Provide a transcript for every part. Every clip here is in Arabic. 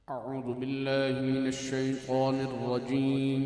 أعوذ بالله من الشيطان الرجيم.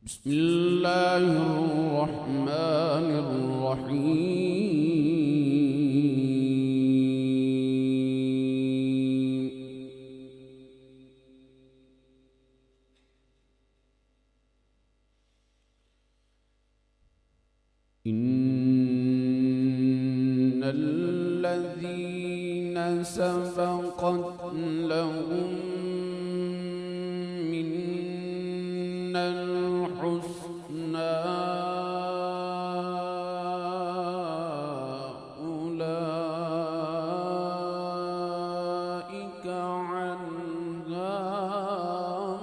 بسم الله الرحمن الرحيم. إن الذين سبقت لهم منا الحسنى أولئك عنها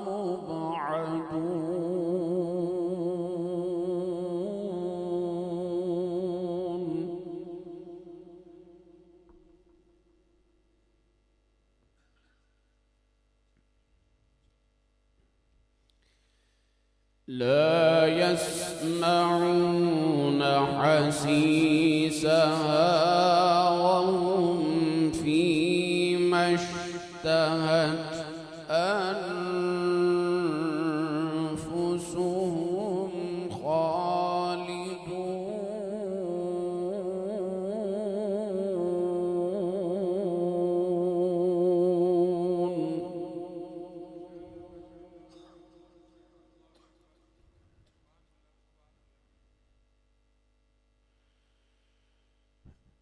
مبعدون. لا يسمعون حسيسها وهم فيما اشتهت أنفسهم خالدون.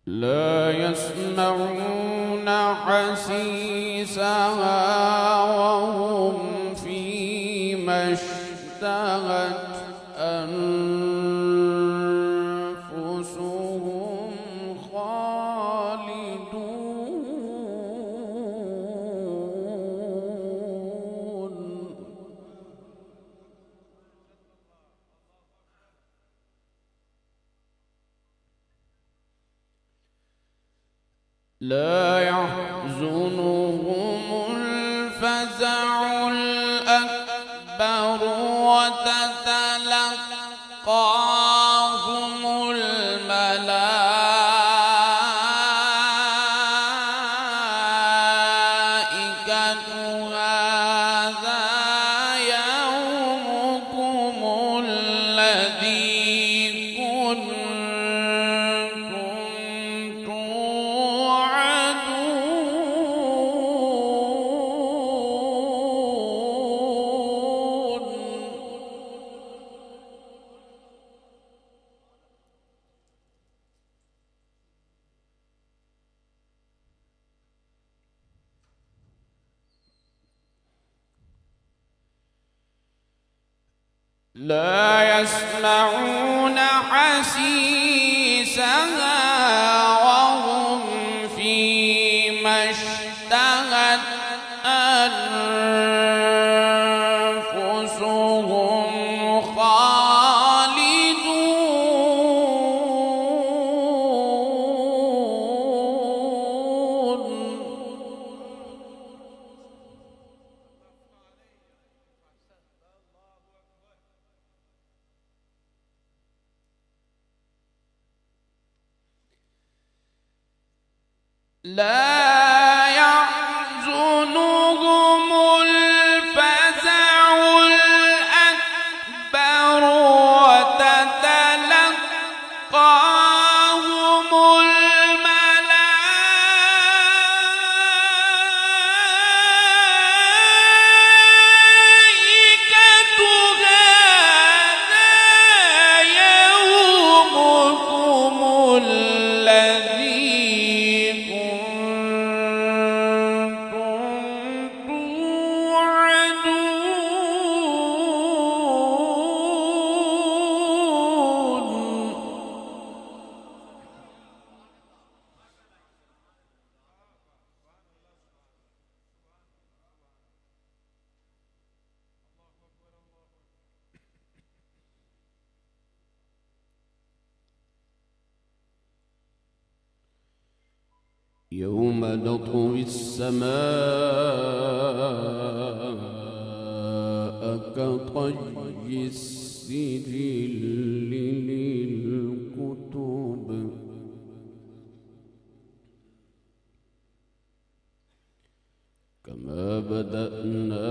لا يسمعون حسيسها وهم فيما اشتهت أنفسهم خالدون. لا يحزنهم الفزع الأكبر وتتلقاهم الملائكة هذا يومكم الذي كنتم توعدون. لا يسمعون حسيسها وهم فيما اشتهت أنفسهم خالدون. لا يحزنهم الفزع الأكبر وتتلقاهم الملائكة هذا يومكم الذي يوم نطوي السماء كطي السجل للكتب بدأنا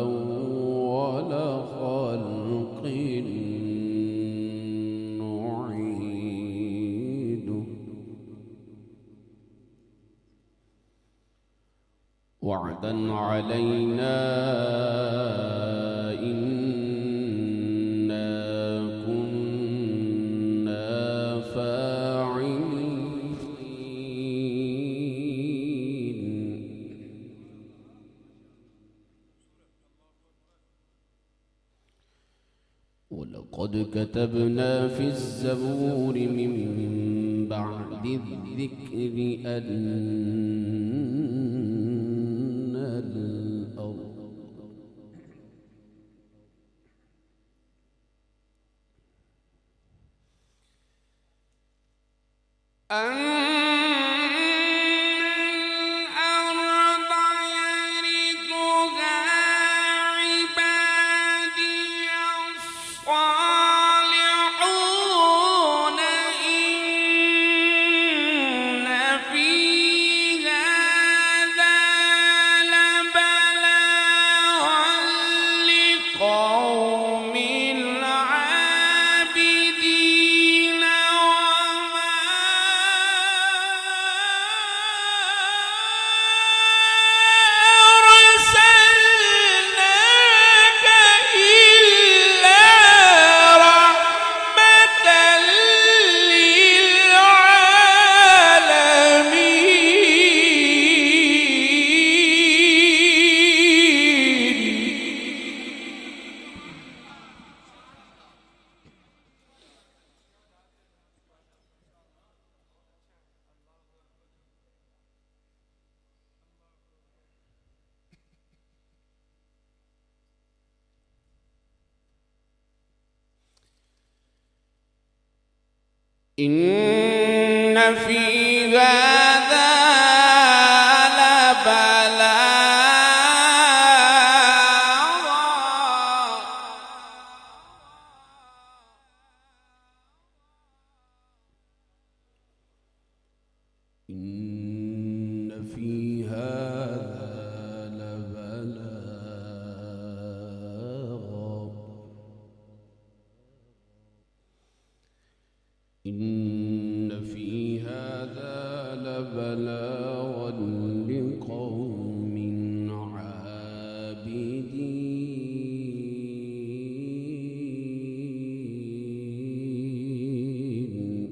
أول خلق نعيده وعدا علينا إنا كنا فاعلين ولقد كتبنا في الزبور من بعد الذكر أن الأرض يرثها عبادي الصالحون إن في هذا لبلاغا لقوم عابدين وما أرسلناك إلا رحمة للعالمين إن في هذا لبلاغا إن في هذا لبلاغا إن في هذا لبلاغا لقوم عابدين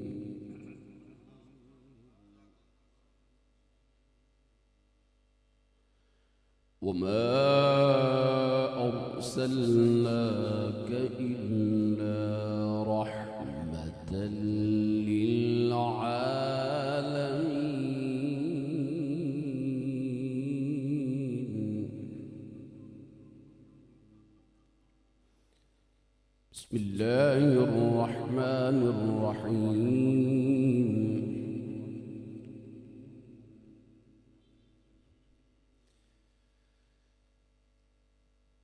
وما أرسلناك إلا رحمة للعالمين بسم الله الرحمن الرحيم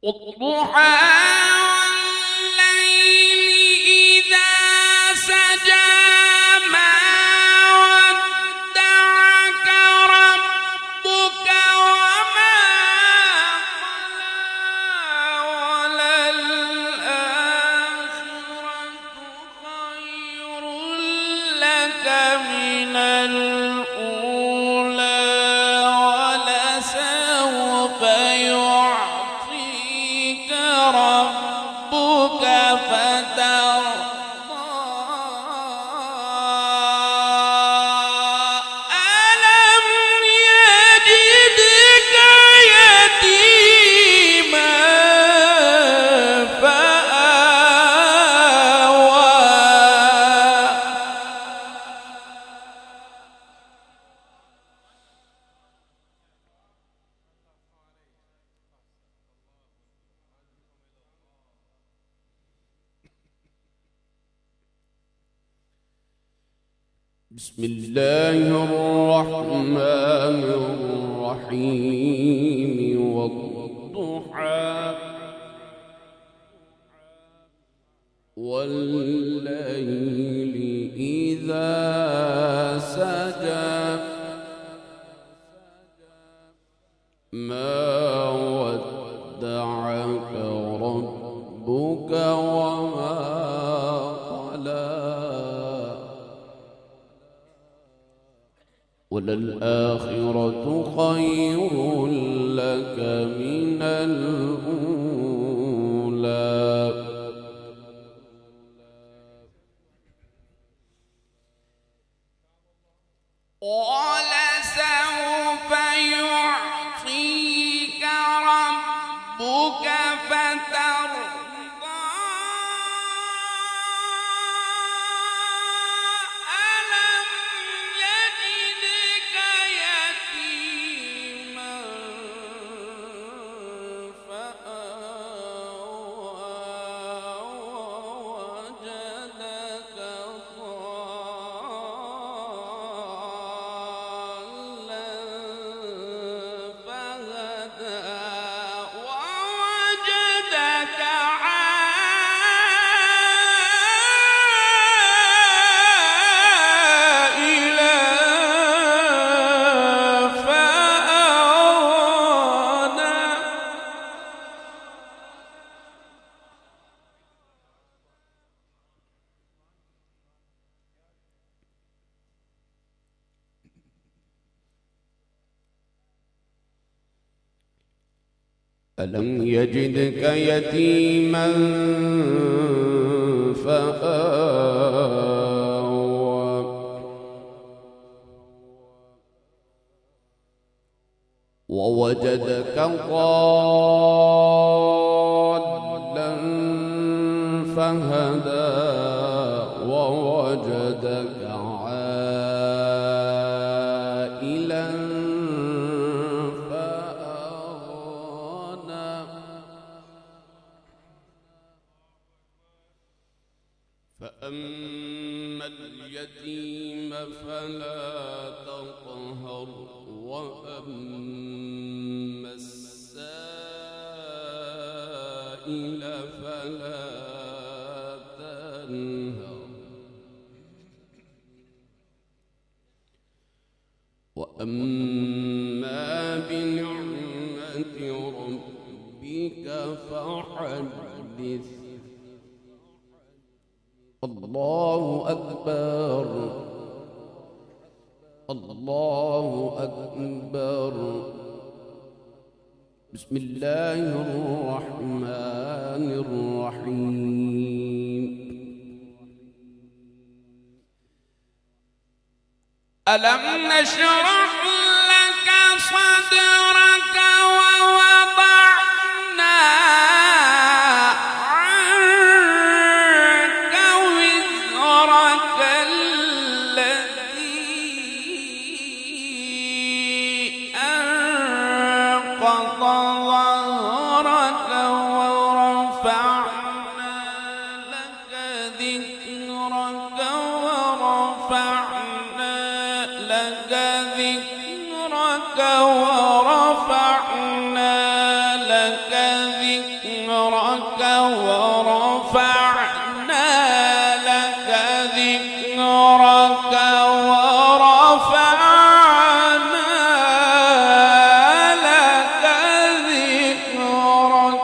والضحى والليل إذا سجى ما ودعك ربك وما قلى وللآخرة خير لك من الأولى ولسوف يعطيك ربك فترضى ألم يجدك يتيما فآوى بسم الله الرحمن الرحيم والضحى والليل إذا سجى وما قلى وللآخرة خير لك من الأولى ولسوف يعطيك ربك فترضى ألم يجدك يتيما فآوى ووجدك ألم يجدك يتيما فآوى ووجدك ضالا فهدى ووجدك عائلا فأما اليتيم فلا تقهر وأما السائل فلا تنهر وأما بنعمة ربك فحدث الله أكبر الله أكبر بسم الله الرحمن الرحيم ألم نشرح لك صدرك ووضعنا عنك وزرك الذي أنقض ظهرك ورفعنا لك ذكرك ورفعنا لك ذكرك ورفعنا لك ذكرك ورفعنا لك ذكرك ورفعنا لك ذكرك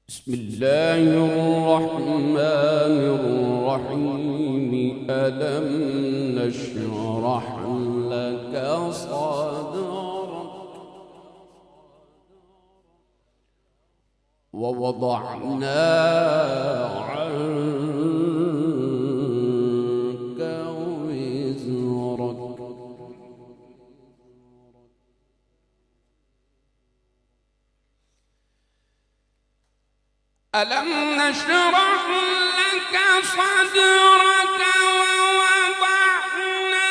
بسم الله الرحمن الرحيم ألم نشرح لك صدرك ووضعنا عنك وزرك ألم نشرح لك صدرك ووضعنا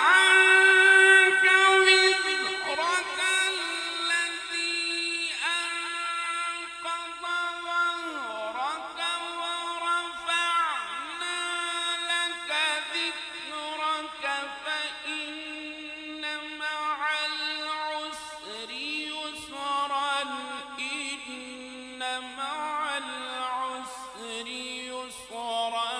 عنك وزرك الذي أنقض ظهرك ورفعنا لك ذكرك فإن مع العسر يسرا إن مع العسر يسرا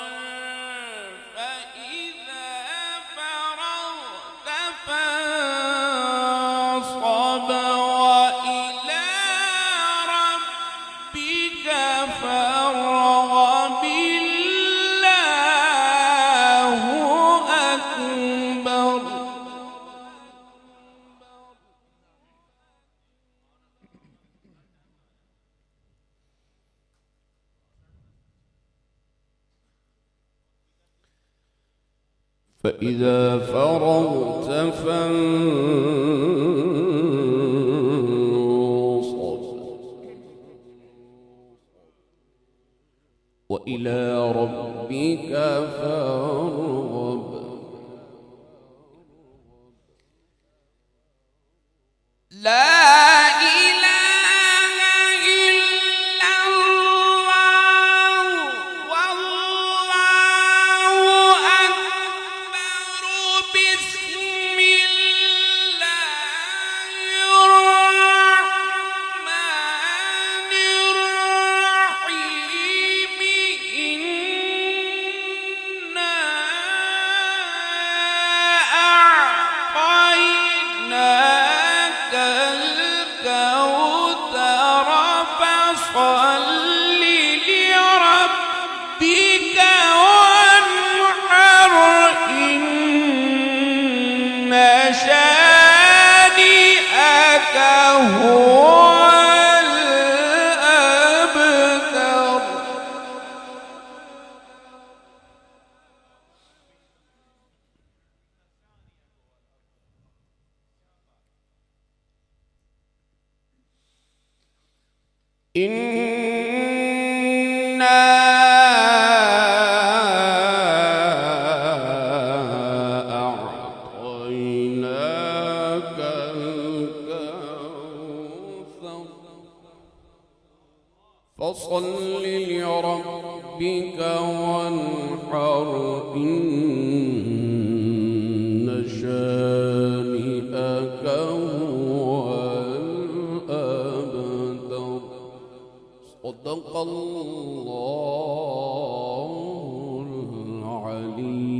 فإذا فرغت فانصب وإلى ربك فارغب لا شانئك هو الأبتر فصل لربك وانحر إن شانئك هو الأبتر صدق الله العلي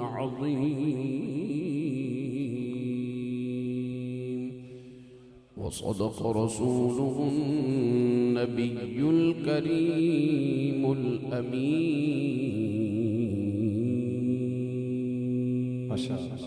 العظيم وصدق رسوله النبي الكريم الأمين. ما شاء الله.